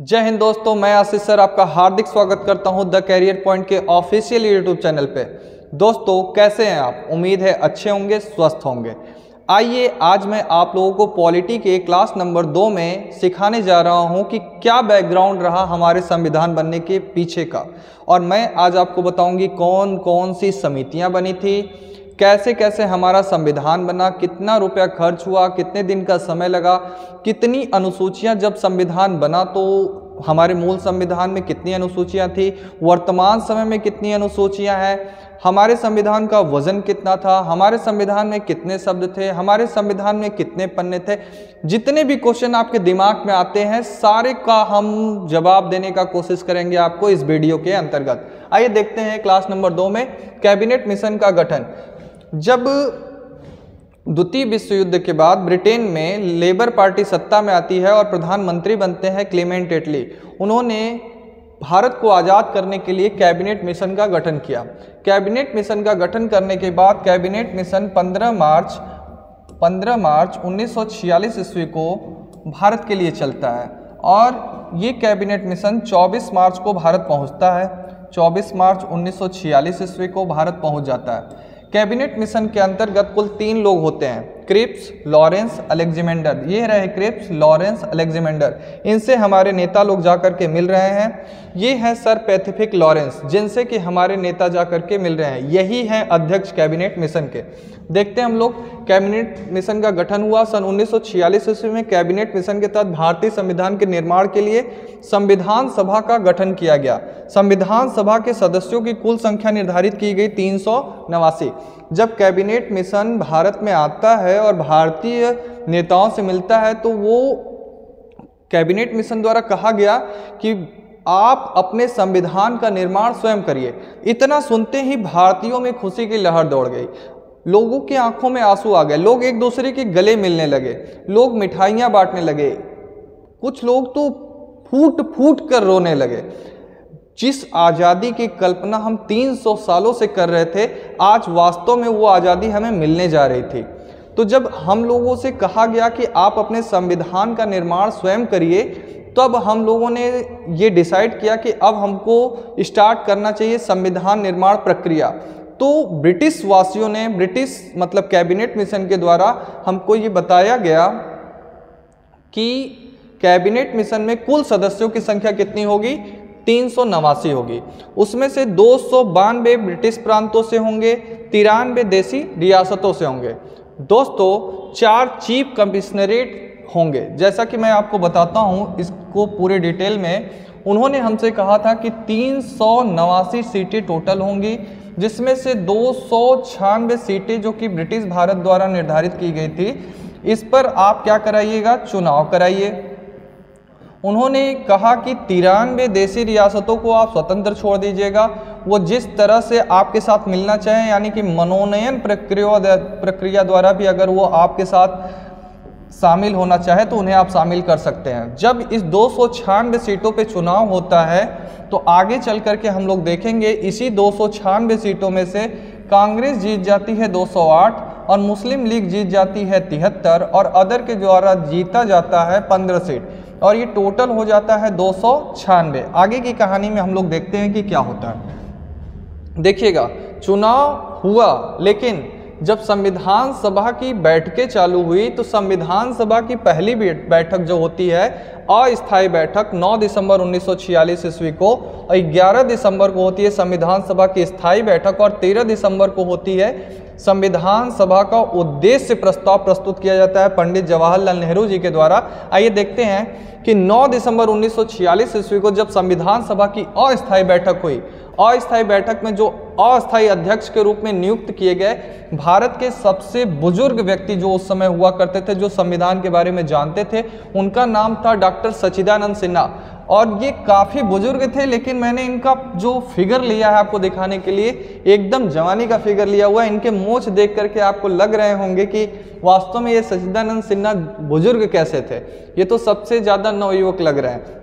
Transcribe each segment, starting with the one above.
जय हिंद दोस्तों, मैं आशीष सर आपका हार्दिक स्वागत करता हूं द कैरियर पॉइंट के ऑफिशियल यूट्यूब चैनल पे। दोस्तों कैसे हैं आप? उम्मीद है अच्छे होंगे, स्वस्थ होंगे। आइए आज मैं आप लोगों को पॉलिटी के क्लास नंबर 2 में सिखाने जा रहा हूं कि क्या बैकग्राउंड रहा हमारे संविधान बनने के पीछे का, और मैं आज आपको बताऊंगी कौन कौन सी समितियां बनी थी, कैसे कैसे हमारा संविधान बना, कितना रुपया खर्च हुआ, कितने दिन का समय लगा, कितनी अनुसूचियां जब संविधान बना तो हमारे मूल संविधान में कितनी अनुसूचियां थी, वर्तमान समय में कितनी अनुसूचियां हैं, हमारे संविधान का वजन कितना था, हमारे संविधान में कितने शब्द थे, हमारे संविधान में कितने पन्ने थे। जितने भी क्वेश्चन आपके दिमाग में आते हैं सारे का हम जवाब देने का कोशिश करेंगे आपको इस वीडियो के अंतर्गत। आइए देखते हैं क्लास नंबर 2 में कैबिनेट मिशन का गठन। जब द्वितीय विश्व युद्ध के बाद ब्रिटेन में लेबर पार्टी सत्ता में आती है और प्रधानमंत्री बनते हैं क्लेमेंट एटली, उन्होंने भारत को आज़ाद करने के लिए कैबिनेट मिशन का गठन किया। कैबिनेट मिशन का गठन करने के बाद कैबिनेट मिशन 15 मार्च 1946 ईस्वी को भारत के लिए चलता है और ये कैबिनेट मिशन 24 मार्च को भारत पहुंचता है। 24 मार्च 1946 ईस्वी को भारत पहुंच जाता है। कैबिनेट मिशन के अंतर्गत कुल 3 लोग होते हैं, क्रिप्स, लॉरेंस, अलेक्जेंडर। ये रहे क्रिप्स, लॉरेंस, अलेक्जेंडर। इनसे हमारे नेता लोग जाकर के मिल रहे हैं। ये है सर पैसिफिक लॉरेंस, जिनसे कि हमारे नेता जाकर के मिल रहे हैं। यही हैं अध्यक्ष कैबिनेट मिशन के। देखते हैं हम लोग कैबिनेट मिशन का गठन हुआ सन 1946 ईस्वी में। कैबिनेट मिशन के तहत भारतीय संविधान के निर्माण के लिए संविधान सभा का गठन किया गया। संविधान सभा के सदस्यों की कुल संख्या निर्धारित की गई 389। जब कैबिनेट मिशन भारत में आता है और भारतीय नेताओं से मिलता है तो वो कैबिनेट मिशन द्वारा कहा गया कि आप अपने संविधान का निर्माण स्वयं करिए। इतना सुनते ही भारतीयों में खुशी की लहर दौड़ गई। लोगों की आंखों में आंसू आ गए। लोग एक दूसरे के गले मिलने लगे, लोग मिठाइयाँ बांटने लगे, कुछ लोग तो फूट फूट कर रोने लगे। जिस आज़ादी की कल्पना हम 300 सालों से कर रहे थे, आज वास्तव में वो आज़ादी हमें मिलने जा रही थी। तो जब हम लोगों से कहा गया कि आप अपने संविधान का निर्माण स्वयं करिए, तब हम लोगों ने ये डिसाइड किया कि अब हमको स्टार्ट करना चाहिए संविधान निर्माण प्रक्रिया। तो ब्रिटिश वासियों ने, ब्रिटिश मतलब कैबिनेट मिशन के द्वारा हमको ये बताया गया कि कैबिनेट मिशन में कुल सदस्यों की संख्या कितनी होगी? 389 होगी। उसमें से 292 ब्रिटिश प्रांतों से होंगे, 93 देसी रियासतों से होंगे। दोस्तों 4 चीफ कमिश्नरेट होंगे। जैसा कि मैं आपको बताता हूँ इसको पूरे डिटेल में, उन्होंने हमसे कहा था कि 389 सीटें टोटल होंगी, जिसमें से 296 सीटें जो कि ब्रिटिश भारत द्वारा निर्धारित की गई थी, इस पर आप क्या कराइएगा? चुनाव कराइए। उन्होंने कहा कि 93 देशी रियासतों को आप स्वतंत्र छोड़ दीजिएगा। वो जिस तरह से आपके साथ मिलना चाहें, यानी कि मनोनयन प्रक्रिया द्वारा भी अगर वो आपके साथ शामिल होना चाहे तो उन्हें आप शामिल कर सकते हैं। जब इस 296 सीटों पे चुनाव होता है तो आगे चल करके हम लोग देखेंगे इसी 296 सीटों में से कांग्रेस जीत जाती है 208 और मुस्लिम लीग जीत जाती है 73 और अदर के द्वारा जीता जाता है 15 सीट, और ये टोटल हो जाता है 296। आगे की कहानी में हम लोग देखते हैं कि क्या होता है। देखिएगा, चुनाव हुआ, लेकिन जब संविधान सभा की बैठकें चालू हुई तो संविधान सभा की पहली बैठक जो होती है अस्थायी बैठक 9 दिसंबर 1946 ईस्वी को, और 11 दिसंबर को होती है संविधान सभा की स्थायी बैठक, और 13 दिसंबर को होती है संविधान सभा का उद्देश्य प्रस्ताव प्रस्तुत किया जाता है पंडित जवाहरलाल नेहरू जी के द्वारा। आइए देखते हैं कि 9 दिसंबर 1946 ईस्वी को जब संविधान सभा की अस्थायी बैठक हुई, अस्थायी बैठक में जो अस्थायी अध्यक्ष के रूप में नियुक्त किए गए भारत के सबसे बुजुर्ग व्यक्ति जो उस समय हुआ करते थे, जो संविधान के बारे में जानते थे, उनका नाम था डॉक्टर सच्चिदानंद सिन्हा। और ये काफ़ी बुजुर्ग थे, लेकिन मैंने इनका जो फिगर लिया है आपको दिखाने के लिए, एकदम जवानी का फिगर लिया हुआ है। इनके मूंछ देख करके आपको लग रहे होंगे कि वास्तव में ये सच्चिदानंद सिन्हा बुजुर्ग कैसे थे। ये तो सबसे ज़्यादा नवयुवक लग रहे हैं।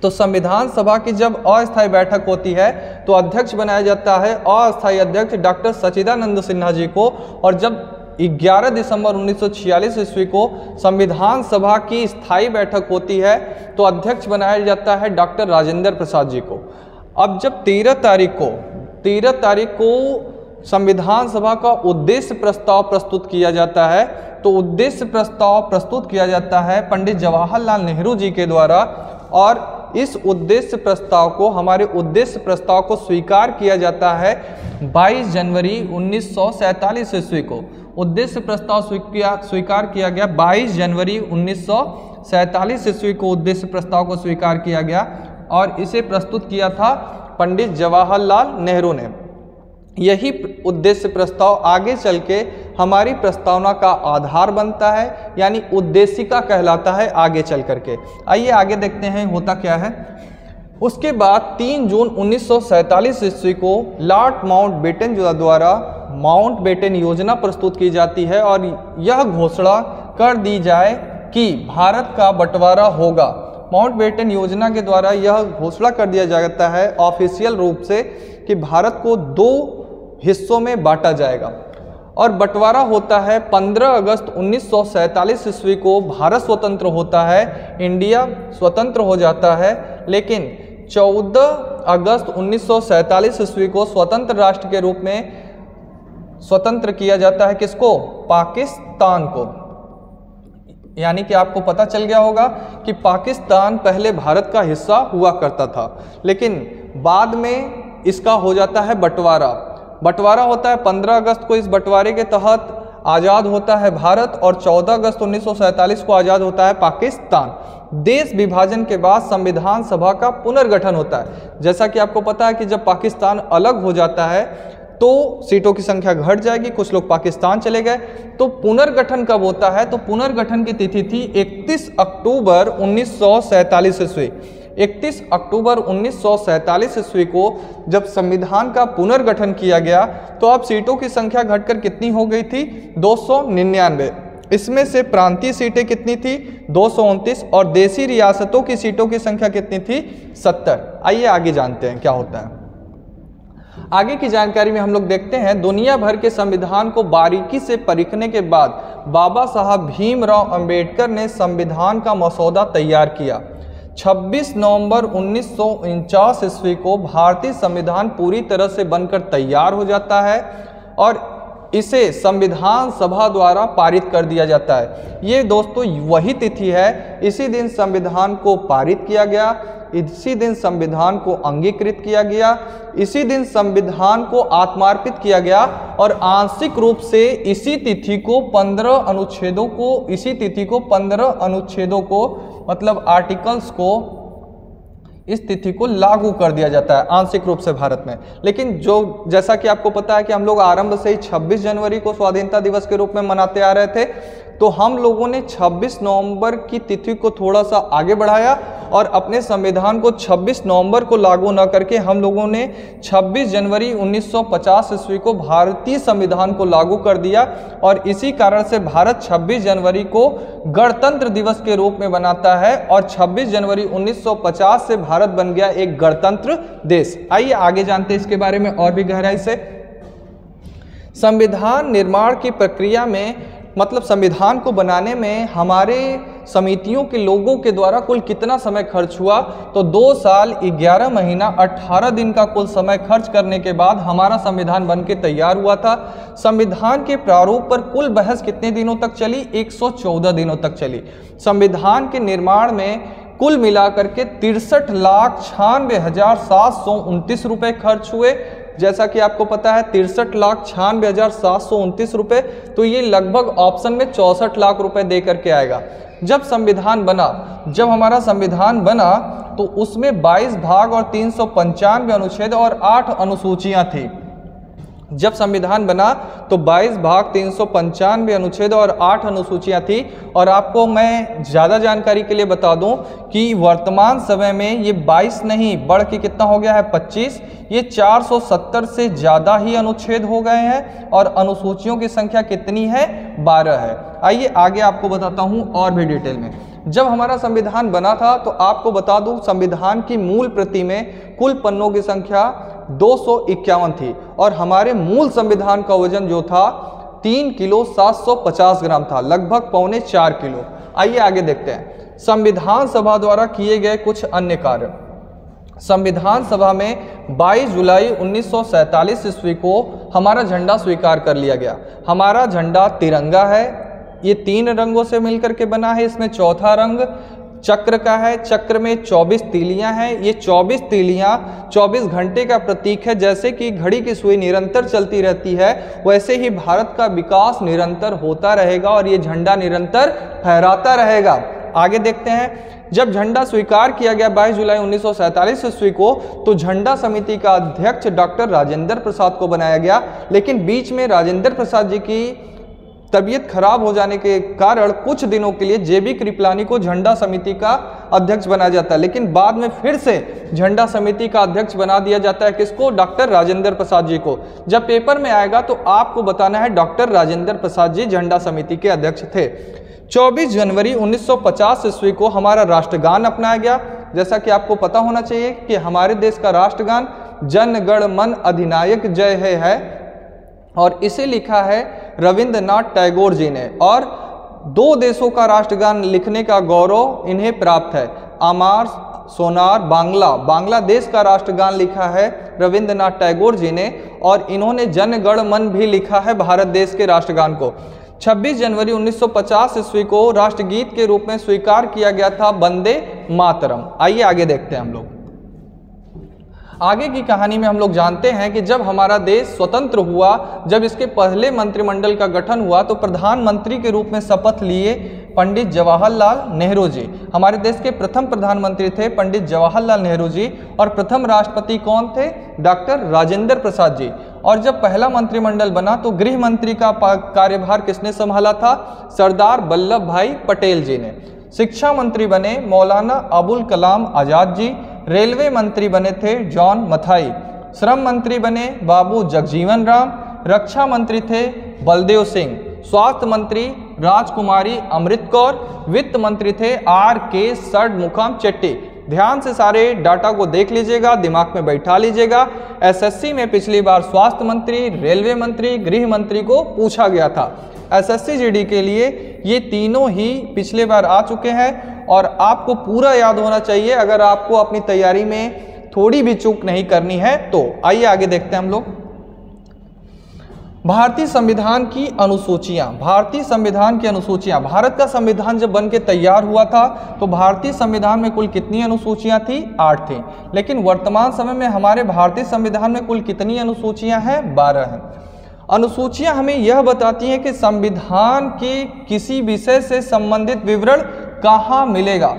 तो संविधान सभा की जब अस्थायी बैठक होती है तो अध्यक्ष बनाया जाता है अस्थायी अध्यक्ष डॉक्टर सच्चिदानंद सिन्हा जी को, और जब 11 दिसंबर 1946 ईस्वी को संविधान सभा की स्थायी बैठक होती है तो अध्यक्ष बनाया जाता है डॉक्टर राजेंद्र प्रसाद जी को। अब जब 13 तारीख को संविधान सभा का उद्देश्य प्रस्ताव प्रस्तुत किया जाता है, तो उद्देश्य प्रस्ताव प्रस्तुत किया जाता है पंडित जवाहरलाल नेहरू जी के द्वारा, और इस उद्देश्य प्रस्ताव को, हमारे उद्देश्य प्रस्ताव को स्वीकार किया जाता है 22 जनवरी 1947 ईस्वी को। उद्देश्य प्रस्ताव स्वीकार किया गया 22 जनवरी 1947 ईस्वी को उद्देश्य प्रस्ताव को स्वीकार किया गया, और इसे प्रस्तुत किया था पंडित जवाहरलाल नेहरू ने। यही उद्देश्य प्रस्ताव आगे चल के हमारी प्रस्तावना का आधार बनता है, यानी उद्देशिका कहलाता है आगे चल करके। आइए आगे देखते हैं होता क्या है। उसके बाद 3 जून 1947 ईस्वी को लॉर्ड माउंटबेटन द्वारा माउंटबेटन योजना प्रस्तुत की जाती है, और यह घोषणा कर दी जाए कि भारत का बंटवारा होगा। माउंटबेटन योजना के द्वारा यह घोषणा कर दिया जाता है ऑफिशियल रूप से कि भारत को 2 हिस्सों में बांटा जाएगा, और बंटवारा होता है 15 अगस्त 1947 ईस्वी को। भारत स्वतंत्र होता है, इंडिया स्वतंत्र हो जाता है, लेकिन 14 अगस्त 1947 ईस्वी को स्वतंत्र राष्ट्र के रूप में स्वतंत्र किया जाता है किसको? पाकिस्तान को। यानी कि आपको पता चल गया होगा कि पाकिस्तान पहले भारत का हिस्सा हुआ करता था, लेकिन बाद में इसका हो जाता है बंटवारा। बंटवारा होता है 15 अगस्त को। इस बंटवारे के तहत आज़ाद होता है भारत, और 14 अगस्त 1947 को आज़ाद होता है पाकिस्तान। देश विभाजन के बाद संविधान सभा का पुनर्गठन होता है। जैसा कि आपको पता है कि जब पाकिस्तान अलग हो जाता है तो सीटों की संख्या घट जाएगी, कुछ लोग पाकिस्तान चले गए। तो पुनर्गठन कब होता है? तो पुनर्गठन की तिथि थी 31 अक्टूबर 1947 ईस्वी। 31 अक्टूबर 1947 ईस्वी को जब संविधान का पुनर्गठन किया गया तो अब सीटों की संख्या घटकर कितनी हो गई थी? 299। इसमें से प्रांतीय सीटें कितनी थी? 229, और देशी रियासतों की सीटों की संख्या कितनी थी? 70। आइए आगे जानते हैं क्या होता है। आगे की जानकारी में हम लोग देखते हैं, दुनिया भर के संविधान को बारीकी से परखने के बाद बाबा साहब भीमराव अंबेडकर ने संविधान का मसौदा तैयार किया। 26 नवंबर 1949 ईस्वी को भारतीय संविधान पूरी तरह से बनकर तैयार हो जाता है, और इसे संविधान सभा द्वारा पारित कर दिया जाता है। ये दोस्तों वही तिथि है, इसी दिन संविधान को पारित किया गया, इसी दिन संविधान को अंगीकृत किया गया, इसी दिन संविधान को आत्मार्पित किया गया, और आंशिक रूप से इसी तिथि को 15 अनुच्छेदों को मतलब आर्टिकल्स को, इस तिथि को लागू कर दिया जाता है आंशिक रूप से भारत में। लेकिन जैसा कि आपको पता है कि हम लोग आरंभ से ही 26 जनवरी को स्वाधीनता दिवस के रूप में मनाते आ रहे थे, तो हम लोगों ने 26 नवंबर की तिथि को थोड़ा सा आगे बढ़ाया, और अपने संविधान को 26 नवंबर को लागू न करके हम लोगों ने 26 जनवरी 1950 ईस्वी को भारतीय संविधान को लागू कर दिया, और इसी कारण से भारत 26 जनवरी को गणतंत्र दिवस के रूप में मनाता है, और 26 जनवरी 1950 से भारत बन गया एक गणतंत्र देश। आइए आगे जानते हैं इसके बारे में और भी गहराई से। संविधान निर्माण की प्रक्रिया में, मतलब संविधान को बनाने में हमारे समितियों के लोगों के द्वारा कुल कितना समय खर्च हुआ? तो 2 साल 11 महीना 18 दिन का कुल समय खर्च करने के बाद हमारा संविधान बनके तैयार हुआ था। संविधान के प्रारूप पर कुल बहस कितने दिनों तक चली? 114 दिनों तक चली। संविधान के निर्माण में कुल मिलाकर के 63,96,729 रुपये खर्च हुए। जैसा कि आपको पता है 63,96,729 रुपये, तो ये लगभग ऑप्शन में 64 लाख रुपए दे करके आएगा। जब हमारा संविधान बना तो उसमें 22 भाग और 395 अनुच्छेद और 8 अनुसूचियां थी। जब संविधान बना तो 22 भाग 395 अनुच्छेद और 8 अनुसूचियां थी। और आपको मैं ज़्यादा जानकारी के लिए बता दूं कि वर्तमान समय में ये 22 नहीं बढ़ के कितना हो गया है? 25। ये 470 से ज़्यादा ही अनुच्छेद हो गए हैं, और अनुसूचियों की संख्या कितनी है? 12 है। आइए आगे आपको बताता हूँ और भी डिटेल में। जब हमारा संविधान बना था तो आपको बता दूं, संविधान की मूल प्रति में कुल पन्नों की संख्या 251 थी, और हमारे मूल संविधान का वजन जो था 3 किलो 750 ग्राम था, लगभग 3.25 किलो। आइए आगे देखते हैं संविधान सभा द्वारा किए गए कुछ अन्य कार्य। संविधान सभा में 22 जुलाई 1947 ईस्वी को हमारा झंडा स्वीकार कर लिया गया। हमारा झंडा तिरंगा है, ये 3 रंगों से मिलकर के बना है। इसमें चौथा रंग चक्र का है, चक्र में 24 तीलियां हैं। ये 24 तीलियां 24 घंटे का प्रतीक है। जैसे कि घड़ी की सुई निरंतर चलती रहती है, वैसे ही भारत का विकास निरंतर होता रहेगा और ये झंडा निरंतर फहराता रहेगा। आगे देखते हैं, जब झंडा स्वीकार किया गया 22 जुलाई 1947 ईस्वी को, तो झंडा समिति का अध्यक्ष डॉक्टर राजेंद्र प्रसाद को बनाया गया। लेकिन बीच में राजेंद्र प्रसाद जी की तबीयत खराब हो जाने के कारण कुछ दिनों के लिए जेबी कृपलानी को झंडा समिति का अध्यक्ष बनाया जाता है। लेकिन बाद में फिर से झंडा समिति का अध्यक्ष बना दिया जाता है। किसको? डॉक्टर राजेंद्र प्रसाद जी को। जब पेपर में आएगा तो आपको बताना है डॉक्टर राजेंद्र प्रसाद जी झंडा समिति के अध्यक्ष थे। 24 जनवरी 1950 ईस्वी को हमारा राष्ट्रगान अपनाया गया। जैसा कि आपको पता होना चाहिए कि हमारे देश का राष्ट्रगान जन गण मन अधिनायक जय है और इसे लिखा है रविंद्रनाथ टैगोर जी ने। और 2 देशों का राष्ट्रगान लिखने का गौरव इन्हें प्राप्त है। अमार सोनार बांग्लादेश का राष्ट्रगान लिखा है रविंद्रनाथ टैगोर जी ने, और इन्होंने जन गण मन भी लिखा है भारत देश के राष्ट्रगान को। 26 जनवरी 1950 ईस्वी को राष्ट्रगीत के रूप में स्वीकार किया गया था वंदे मातरम। आइए आगे देखते हैं हम लोग। आगे की कहानी में हम लोग जानते हैं कि जब हमारा देश स्वतंत्र हुआ, जब इसके पहले मंत्रिमंडल का गठन हुआ, तो प्रधानमंत्री के रूप में शपथ लिए पंडित जवाहरलाल नेहरू जी। हमारे देश के प्रथम प्रधानमंत्री थे पंडित जवाहरलाल नेहरू जी, और प्रथम राष्ट्रपति कौन थे? डॉक्टर राजेंद्र प्रसाद जी। और जब पहला मंत्रिमंडल बना तो गृह मंत्री का कार्यभार किसने संभाला था? सरदार वल्लभ भाई पटेल जी ने। शिक्षा मंत्री बने मौलाना अबुल कलाम आजाद जी। रेलवे मंत्री बने थे जॉन मथाई। श्रम मंत्री बने बाबू जगजीवन राम। रक्षा मंत्री थे बलदेव सिंह। स्वास्थ्य मंत्री राजकुमारी अमृत कौर। वित्त मंत्री थे R.K. षडमुखम चेट्टी। ध्यान से सारे डाटा को देख लीजिएगा, दिमाग में बैठा लीजिएगा। एसएससी में पिछली बार स्वास्थ्य मंत्री, रेलवे मंत्री, गृह मंत्री को पूछा गया था। एसएससी जीडी के लिए ये तीनों ही पिछले बार आ चुके हैं और आपको पूरा याद होना चाहिए अगर आपको अपनी तैयारी में थोड़ी भी चूक नहीं करनी है तो। आइए आगे देखते हैं हम लोग। भारतीय संविधान की अनुसूचियां। भारतीय संविधान की अनुसूचियां, भारत का संविधान जब बन के तैयार हुआ था तो भारतीय संविधान में कुल कितनी अनुसूचियां थी? 8 थी। लेकिन वर्तमान समय में हमारे भारतीय संविधान में कुल कितनी अनुसूचियां हैं? 12 हैं। अनुसूचियां हमें यह बताती हैं कि संविधान के किसी विषय से संबंधित विवरण कहाँ मिलेगा।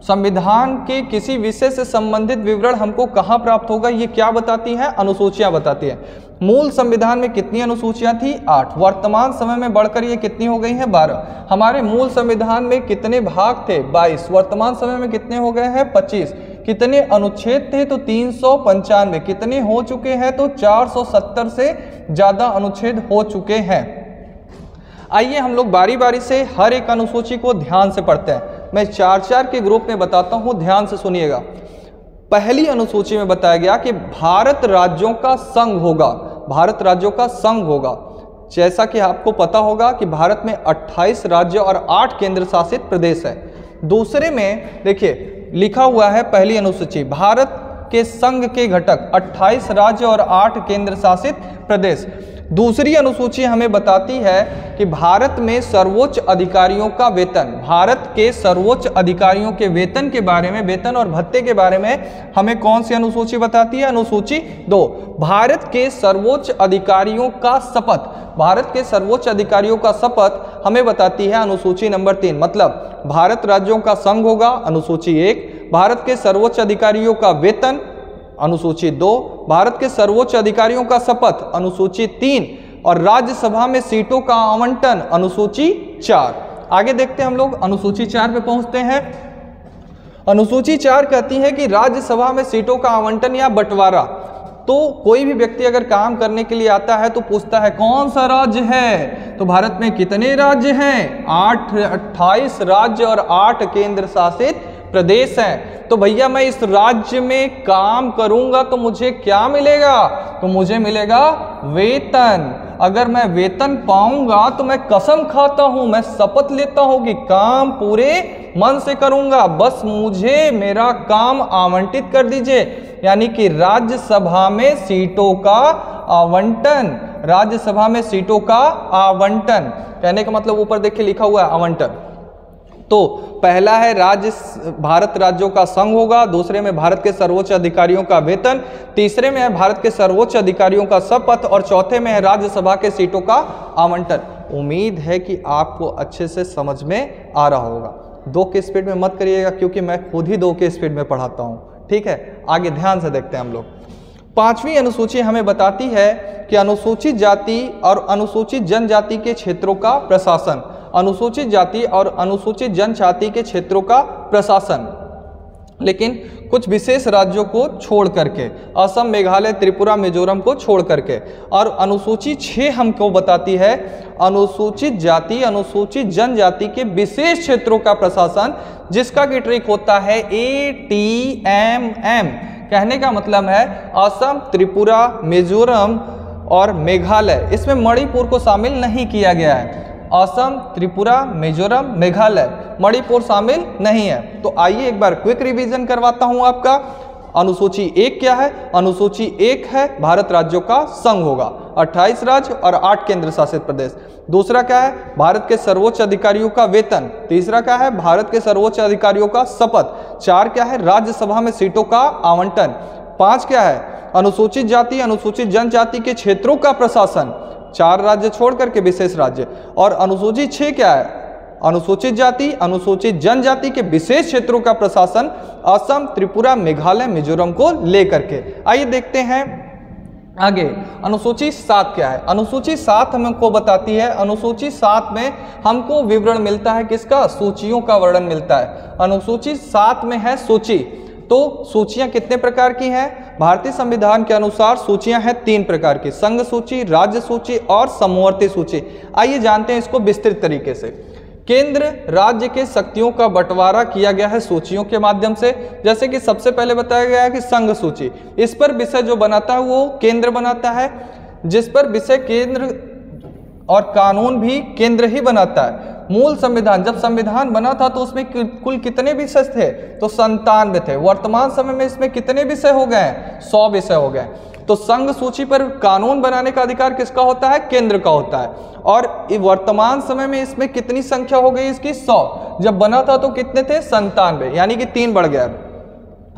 संविधान के किसी विषय से संबंधित विवरण हमको कहाँ प्राप्त होगा, ये क्या बताती हैं? अनुसूचियां बताती हैं। मूल संविधान में कितनी अनुसूचियां थी? 8। वर्तमान समय में बढ़कर ये कितनी हो गई हैं? 12। हमारे मूल संविधान में कितने भाग थे? 22। वर्तमान समय में कितने हो गए हैं? 25। कितने अनुच्छेद थे? तो 395। कितने हो चुके हैं? तो 470 से ज्यादा अनुच्छेद हो चुके हैं। आइए हम लोग बारी बारी से हर एक अनुसूची को ध्यान से पढ़ते हैं। मैं 4-4 के ग्रुप में बताता हूं, ध्यान से सुनिएगा। पहली अनुसूची में बताया गया कि भारत राज्यों का संघ होगा। भारत राज्यों का संघ होगा। जैसा कि आपको पता होगा कि भारत में 28 राज्य और 8 केंद्र शासित प्रदेश है। दूसरे में देखिए लिखा हुआ है, पहली अनुसूची भारत के संघ के घटक 28 राज्य और 8 केंद्र शासित प्रदेश। दूसरी अनुसूची हमें बताती है कि भारत में सर्वोच्च अधिकारियों का वेतन, भारत के सर्वोच्च अधिकारियों के वेतन के बारे में, वेतन और भत्ते के बारे में हमें कौन सी अनुसूची बताती है? अनुसूची 2। भारत के सर्वोच्च अधिकारियों का शपथ, भारत के सर्वोच्च अधिकारियों का शपथ हमें बताती है अनुसूची नंबर 3। मतलब भारत राज्यों का संघ होगा, अनुसूची 1। भारत के सर्वोच्च अधिकारियों का वेतन, अनुसूची 2। भारत के सर्वोच्च अधिकारियों का शपथ, अनुसूची 3। और राज्यसभा में सीटों का आवंटन, अनुसूची 4। आगे देखते हैं हम लोग, अनुसूची 4 पे पहुंचते हैं। अनुसूची 4 कहती है कि राज्यसभा में सीटों का आवंटन या बंटवारा। तो कोई भी व्यक्ति अगर काम करने के लिए आता है तो पूछता है कौन सा राज्य है, तो भारत में कितने राज्य हैं? 28 राज्य और 8 केंद्र शासित प्रदेश हैं। तो भैया मैं इस राज्य में काम करूंगा तो मुझे क्या मिलेगा? तो मुझे मिलेगा वेतन। अगर मैं वेतन पाऊंगा तो मैं कसम खाता हूं, मैं शपथ लेता हूं कि काम पूरे मन से करूंगा, बस मुझे मेरा काम आवंटित कर दीजिए। यानी कि राज्यसभा में सीटों का आवंटन, राज्यसभा में सीटों का आवंटन, कहने का मतलब ऊपर देखिए लिखा हुआ है आवंटन। तो पहला है भारत राज्यों का संघ होगा, दूसरे में भारत के सर्वोच्च अधिकारियों का वेतन, तीसरे में है भारत के सर्वोच्च अधिकारियों का शपथ और चौथे में है राज्यसभा के सीटों का आवंटन। उम्मीद है कि आपको अच्छे से समझ में आ रहा होगा। 2 के स्पीड में मत करिएगा क्योंकि मैं खुद ही 2 के स्पीड में पढ़ाता हूँ, ठीक है। आगे ध्यान से देखते हैं हम लोग। 5वीं अनुसूची हमें बताती है कि अनुसूचित जाति और अनुसूचित जनजाति के क्षेत्रों का प्रशासन, अनुसूचित जाति और अनुसूचित जनजाति के क्षेत्रों का प्रशासन, लेकिन कुछ विशेष राज्यों को छोड़ करके, असम, मेघालय, त्रिपुरा, मिजोरम को छोड़ करके। और अनुसूची 6 हमको बताती है अनुसूचित जाति, अनुसूचित जनजाति के विशेष क्षेत्रों का प्रशासन, जिसका की ट्रिक होता है ATMM। कहने का मतलब है असम, त्रिपुरा, मिजोरम और मेघालय, इसमें मणिपुर को शामिल नहीं किया गया है। असम, त्रिपुरा, मिजोरम, मेघालय, मणिपुर शामिल नहीं है। तो आइए एक बार क्विक रिवीजन करवाता हूं आपका। अनुसूची 1 क्या है? अनुसूची 1 है भारत राज्यों का संघ होगा, 28 राज्य और 8 केंद्र शासित प्रदेश। दूसरा क्या है? भारत के सर्वोच्च अधिकारियों का वेतन। तीसरा क्या है? भारत के सर्वोच्च अधिकारियों का शपथ। 4 क्या है? राज्यसभा में सीटों का आवंटन। 5 क्या है? अनुसूचित जाति, अनुसूचित जनजाति के क्षेत्रों का प्रशासन, 4 राज्य छोड़ करके विशेष राज्य। और अनुसूची 6 क्या है? अनुसूचित जाति, अनुसूचित जनजाति के विशेष क्षेत्रों का प्रशासन, असम, त्रिपुरा, मेघालय, मिजोरम को लेकर के। आइए देखते हैं आगे। अनुसूची 7 क्या है? अनुसूची 7 हमको बताती है, अनुसूची 7 में हमको विवरण मिलता है किसका? सूचियों का वर्णन मिलता है। अनुसूची 7 में है सूची। तो सूचियां कितने प्रकार की हैं? भारतीय संविधान के अनुसार सूचियां हैं 3 प्रकार की, संघ सूची, राज्य सूची और समवर्ती सूची। आइए जानते हैं इसको विस्तृत तरीके से। केंद्र राज्य के शक्तियों का बंटवारा किया गया है सूचियों के माध्यम से। जैसे कि सबसे पहले बताया गया है कि संघ सूची, इस पर विषय जो बनाता है वो केंद्र बनाता है, जिस पर विषय केंद्र और कानून भी केंद्र ही बनाता है। मूल संविधान, जब संविधान बना था तो उसमें कुल कितने विषय थे? तो 97 थे। वर्तमान समय में इसमें कितने विषय हो गए हैं? 100 विषय हो गए। तो संघ सूची पर कानून बनाने का अधिकार किसका होता है? केंद्र का होता है। और वर्तमान समय में इसमें कितनी संख्या हो गई इसकी? 100। जब बना था तो कितने थे? 97, यानी कि 3 बढ़ गया।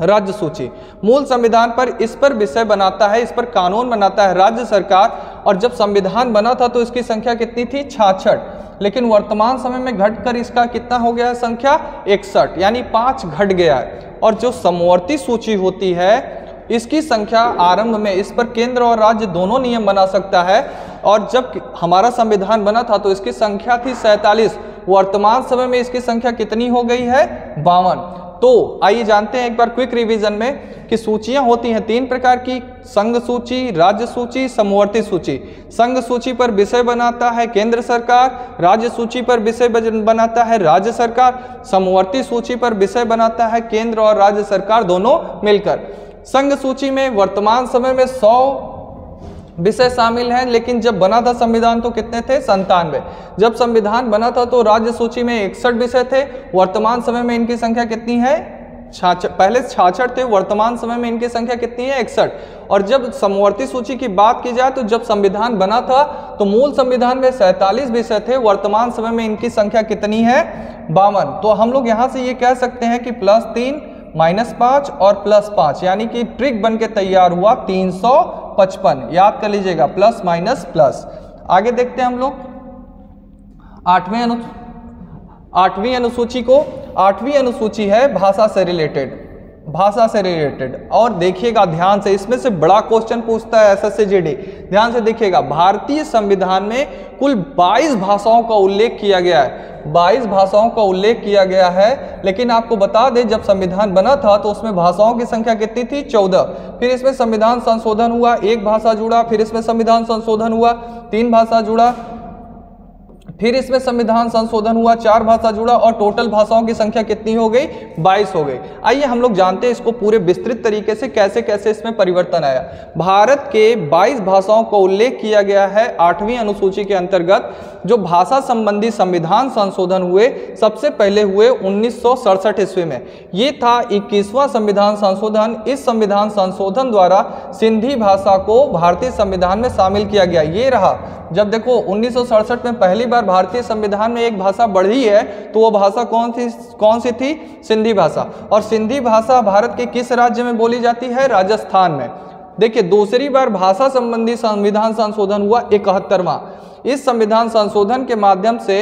राज्य सूची, मूल संविधान पर इस पर विषय बनाता है, इस पर कानून बनाता है राज्य सरकार। और जब संविधान बना था तो इसकी संख्या कितनी थी? 66। लेकिन वर्तमान समय में घटकर इसका कितना हो गया है संख्या? 61, यानी 5 घट गया है। और जो समवर्ती सूची होती है इसकी संख्या आरंभ में इस पर केंद्र और राज्य दोनों नियम बना सकता है। और जब हमारा संविधान बना था तो इसकी संख्या थी 47। वर्तमान समय में इसकी संख्या कितनी हो गई है? 52। तो आइए जानते हैं एक बार क्विक रिवीजन में कि सूचियां होती हैं 3 प्रकार की, संघ सूची, राज्य सूची, समवर्ती सूची। संघ सूची पर विषय बनाता है केंद्र सरकार, राज्य सूची पर विषय बनाता है राज्य सरकार, समवर्ती सूची पर विषय बनाता है केंद्र और राज्य सरकार दोनों मिलकर। संघ सूची में वर्तमान समय में 100 विषय शामिल हैं, लेकिन जब बना था संविधान तो कितने थे? 97। जब संविधान बना था तो राज्य सूची में 61 विषय थे। वर्तमान समय में इनकी संख्या कितनी है? 66। पहले 66 थे, वर्तमान समय में इनकी संख्या कितनी है? 61। और जब समवर्ती सूची की बात की जाए तो जब संविधान बना था तो मूल संविधान में 47 विषय थे, वर्तमान समय में इनकी संख्या कितनी है? 52। तो हम लोग यहाँ से ये कह सकते हैं कि +3 -5 और +5, यानी कि ट्रिक बन के तैयार हुआ 355। याद कर लीजिएगा, प्लस माइनस प्लस। आगे देखते हैं हम लोग 8वीं अनुसूची को। 8वीं अनुसूची है भाषा से रिलेटेड, भाषा से रिलेटेड। और देखिएगा ध्यान से, इसमें से बड़ा क्वेश्चन पूछता है SSC/GD। ध्यान से देखिएगा, भारतीय संविधान में कुल 22 भाषाओं का उल्लेख किया गया है। 22 भाषाओं का उल्लेख किया गया है, लेकिन आपको बता दें जब संविधान बना था तो उसमें भाषाओं की संख्या कितनी थी? 14। फिर इसमें संविधान संशोधन हुआ, 1 भाषा जुड़ा, फिर इसमें संविधान संशोधन हुआ, 3 भाषा जुड़ा, फिर इसमें संविधान संशोधन हुआ, 4 भाषा जुड़ा और टोटल भाषाओं की संख्या कितनी हो गई? 22 हो गई। आइए हम लोग जानते हैं इसको पूरे विस्तृत तरीके से कैसे कैसे इसमें परिवर्तन आया। भारत के 22 भाषाओं का उल्लेख किया गया है 8वीं अनुसूची के अंतर्गत। जो भाषा संबंधी संविधान संशोधन हुए सबसे पहले हुए 1967 ईस्वी में। ये था 21वां संविधान संशोधन। इस संविधान संशोधन द्वारा सिंधी भाषा को भारतीय संविधान में शामिल किया गया। ये रहा, जब देखो 1967 में पहली बार भारतीय संविधान में एक भाषा बढ़ी है तो वो भाषा कौन सी थी? सिंधी भाषा। और सिंधी भाषा भारत के किस राज्य में बोली जाती है? राजस्थान में। देखिए, दूसरी बार भाषा संबंधी संविधान संशोधन हुआ 71वां। इस संविधान संशोधन के माध्यम से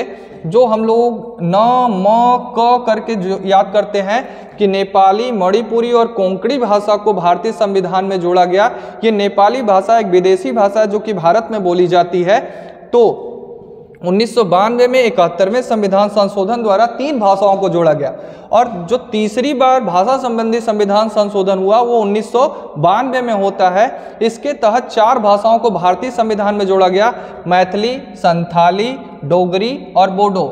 जो हम लोग न म क करके जो याद करते हैं कि नेपाली, मणिपुरी और कोंकणी भाषा को भारतीय संविधान में जोड़ा गया। ये नेपाली भाषा एक विदेशी भाषा है जो कि भारत में बोली जाती है। तो 1992 में 71वें संविधान संशोधन द्वारा 3 भाषाओं को जोड़ा गया। और जो तीसरी बार भाषा संबंधी संविधान संशोधन हुआ वो 1992 में होता है। इसके तहत 4 भाषाओं को भारतीय संविधान में जोड़ा गया, मैथिली, संथाली, डोगरी और बोडो।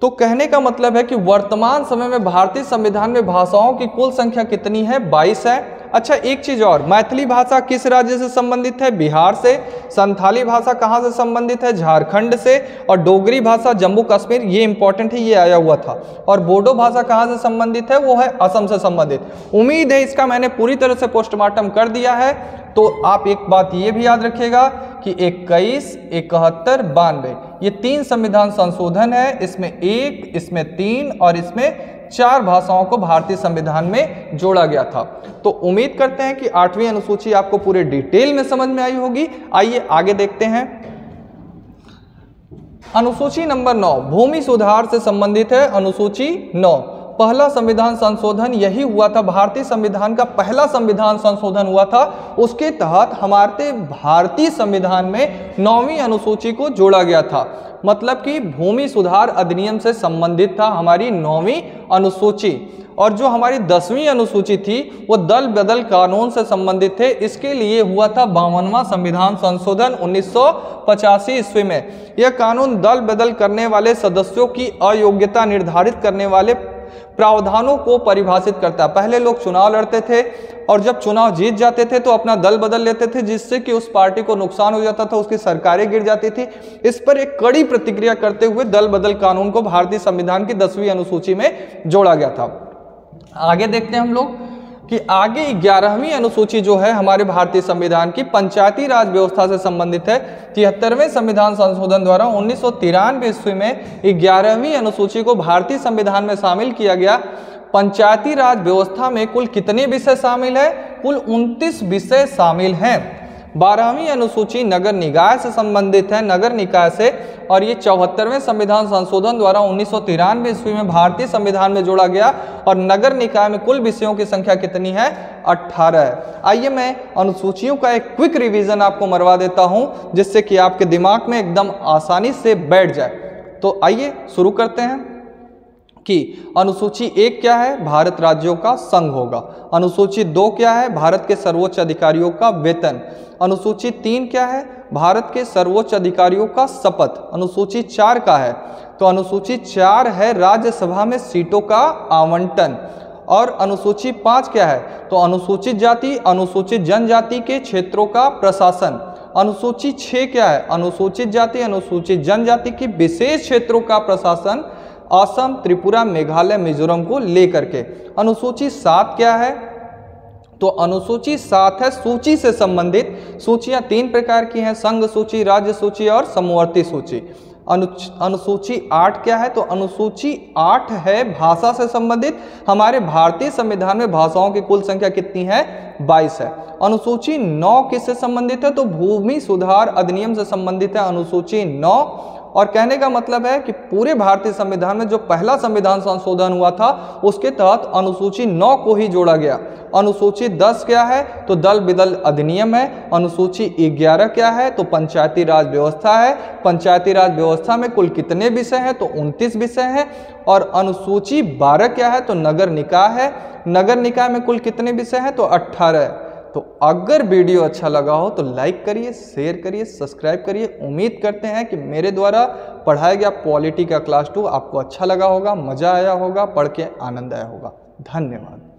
तो कहने का मतलब है कि वर्तमान समय में भारतीय संविधान में भाषाओं की कुल संख्या कितनी है? 22 है। अच्छा, एक चीज और, मैथिली भाषा किस राज्य से संबंधित है? बिहार से। संथाली भाषा कहाँ से संबंधित है? झारखंड से। और डोगरी भाषा जम्मू कश्मीर, ये इंपॉर्टेंट है, ये आया हुआ था। और बोडो भाषा कहाँ से संबंधित है? वो है असम से संबंधित। उम्मीद है इसका मैंने पूरी तरह से पोस्टमार्टम कर दिया है। तो आप एक बात ये भी याद रखिएगा कि 21, 71, 92 ये 3 संविधान संशोधन है। इसमें 1, इसमें 3 और इसमें 4 भाषाओं को भारतीय संविधान में जोड़ा गया था। तो उम्मीद करते हैं कि 8वीं अनुसूची आपको पूरे डिटेल में समझ में आई होगी। आइए आगे देखते हैं। अनुसूची नंबर 9 भूमि सुधार से संबंधित है। अनुसूची 9 पहला संविधान संशोधन यही हुआ था। भारतीय संविधान का पहला संविधान संशोधन हुआ था। उसके तहत हमारे भारतीय संविधान में 9वीं अनुसूची को जोड़ा गया था। मतलब कि भूमि सुधार अधिनियम से संबंधित था हमारी 9वीं अनुसूची। और जो हमारी 10वीं अनुसूची थी वो दल बदल कानून से संबंधित थे। इसके लिए हुआ था 52वां संविधान संशोधन 1985 ईस्वी में। यह कानून दल बदल करने वाले सदस्यों की अयोग्यता निर्धारित करने वाले प्रावधानों को परिभाषित करता है। पहले लोग चुनाव लड़ते थे और जब चुनाव जीत जाते थे तो अपना दल बदल लेते थे, जिससे कि उस पार्टी को नुकसान हो जाता था, उसकी सरकारें गिर जाती थी। इस पर एक कड़ी प्रतिक्रिया करते हुए दल बदल कानून को भारतीय संविधान की 10वीं अनुसूची में जोड़ा गया था। आगे देखते हैं हम लोग कि आगे 11वीं अनुसूची जो है हमारे भारतीय संविधान की पंचायती राज व्यवस्था से संबंधित है। 73वें संविधान संशोधन द्वारा 1993 ईस्वी में 11वीं अनुसूची को भारतीय संविधान में शामिल किया गया। पंचायती राज व्यवस्था में कुल कितने विषय शामिल है? कुल 29 विषय शामिल हैं। 12वीं अनुसूची नगर निकाय से संबंधित है, नगर निकाय से। और ये 74वें संविधान संशोधन द्वारा 1993 ईस्वी में भारतीय संविधान में जोड़ा गया। और नगर निकाय में कुल विषयों की संख्या कितनी है? 18 है। आइए मैं अनुसूचियों का एक क्विक रिवीजन आपको मरवा देता हूं, जिससे कि आपके दिमाग में एकदम आसानी से बैठ जाए। तो आइए शुरू करते हैं कि अनुसूची 1 क्या है? भारत राज्यों का संघ होगा। अनुसूची 2 क्या है? भारत के सर्वोच्च अधिकारियों का वेतन। अनुसूची 3 क्या है? भारत के सर्वोच्च अधिकारियों का शपथ। अनुसूची 4 का है? तो अनुसूची 4 है राज्यसभा में सीटों का आवंटन। और अनुसूची 5 क्या है? तो अनुसूचित जाति, अनुसूचित जनजाति के क्षेत्रों का प्रशासन। अनुसूची 6 क्या है? अनुसूचित जाति, अनुसूचित जनजाति की विशेष क्षेत्रों का प्रशासन असम, त्रिपुरा, मेघालय, मिजोरम को लेकर के। अनुसूची 7 क्या है? तो अनुसूची 7 है सूची से संबंधित। सूचियां 3 प्रकार की हैं, संघ सूची, राज्य सूची और समवर्ती सूची। अनुसूची 8 क्या है? तो अनुसूची 8 है भाषा से संबंधित। हमारे भारतीय संविधान में भाषाओं की कुल संख्या कितनी है? 22 है। अनुसूची 9 किससे संबंधित है? तो भूमि सुधार अधिनियम से संबंधित है अनुसूची 9। और कहने का मतलब है कि पूरे भारतीय संविधान में जो पहला संविधान संशोधन हुआ था उसके तहत अनुसूची 9 को ही जोड़ा गया। अनुसूची 10 क्या है? तो दल बदल अधिनियम है। अनुसूची 11 क्या है? तो पंचायती राज व्यवस्था है। पंचायती राज व्यवस्था में कुल कितने विषय हैं? तो 29 विषय हैं। और अनुसूची 12 क्या है? तो नगर निकाय है। नगर निकाय में कुल कितने विषय हैं? तो 18 है। तो अगर वीडियो अच्छा लगा हो तो लाइक करिए, शेयर करिए, सब्सक्राइब करिए। उम्मीद करते हैं कि मेरे द्वारा पढ़ाया गया पॉलिटी का क्लास 2 आपको अच्छा लगा होगा, मज़ा आया होगा, पढ़ के आनंद आया होगा। धन्यवाद।